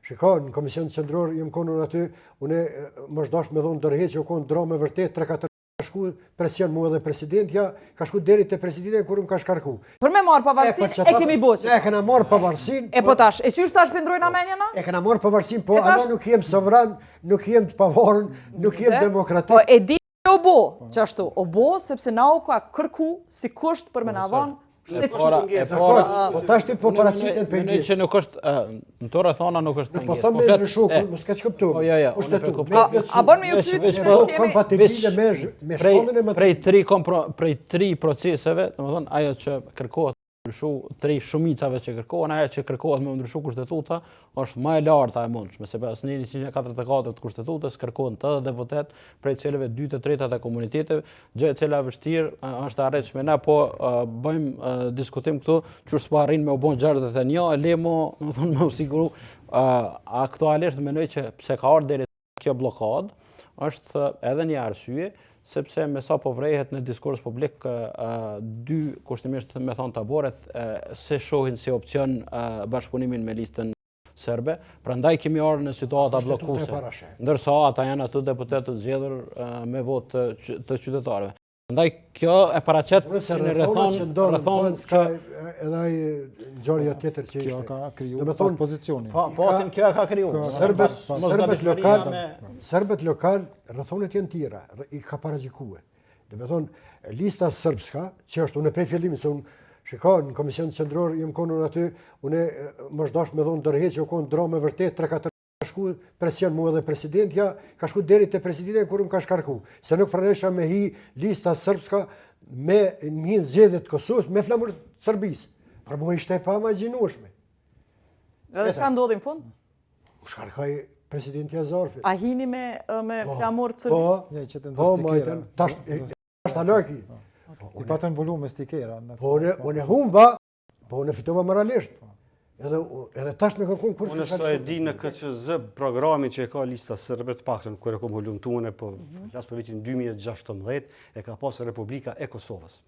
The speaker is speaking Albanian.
Shiko, në Komision Qendror jem konur aty, unë më shdash me dhonë dërheq që u konë dromë e vërtet, 3-4 ka shku presion mua dhe presidentja, ka shku deri te presidentja kur më ka shkarku. Për me marë pavarësin, e kemi boqë. E kena marë pavarësin. E po tash, e qysh tash pëndrojnë amenjena? E kena marë pavarësin, po ana nuk jem sovran, nuk jem të pavarën, nuk jem demokratik. Po e di o bo, që ashtu, o bo sepse na u ka kërku si kusht për me na dhanë Po tash ti po paraqiten për një që nuk është në tore thona nuk është pengesë. Po thon me ndryshu, mos ka çkuptu. Po jo. A bën me ju pyet se kemi kompatibilë me shkollën e prej 3 proceseve, domethënë ajo që kërkohet ndryshu 3 shumicave që kërkohen, ajo që kërkohet me ndryshu kushtetuta është më e larta e mundshme, sepse në 144 të kushtetutës kërkohen të deputet prej cilëve 2 të treta të komuniteteve, gjë e cila vështirë është arritshme. Ne po bëjmë diskutim këtu, çu s'po arrin me u bën 61, lemo, domethënë me u siguru aktualisht mendoj që pse ka ardhur deri kjo blokadë, është edhe një arsye sepse me sa po vrehet në diskurs publik dy kushtimisht me thonë taboret se shohin si opcion bashkëpunimin me listën serbe, prandaj kemi ardhur në situata bllokuese. Ndërsa ata janë ato deputet të zgjedhur me votë të qytetarëve. Prandaj kjo e paraqet në rrethon ka edhe ai ngjarja tjetër që kjo ka krijuar pozicionin. Po atë kjo ka krijuar. Serbët lokal rrethonet janë tjera, i ka paraqikuar. Do të thonë lista serbska, që është unë prej fillimit se unë shikoj në Komision Qendror jem konur aty, unë më shdash me dhonë dërheq që u konë dromë e vërtet 3-4 ka shku presion mua dhe presidentja, ka shku deri te presidentja kur më ka shkarku. Se nuk pranesha me hi lista serbska me një zgjedhjet të Kosovës me flamur Serbisë. Por mua ishte e pa imagjinueshme. Edhe çka ndodhi në fund? U shkarkoi presidentja Zarfi. A hini me flamur të Serbisë? Po, tash ta laki. I patën volume stikera. Po unë humba, po unë fitova moralisht. Edhe tash me kërkon kurse. Unë sa e di në KQZ programin që e ka lista serbe të paktën kur e kam hulumtuar po flas për vitin 2016 e ka pasur Republika e Kosovës.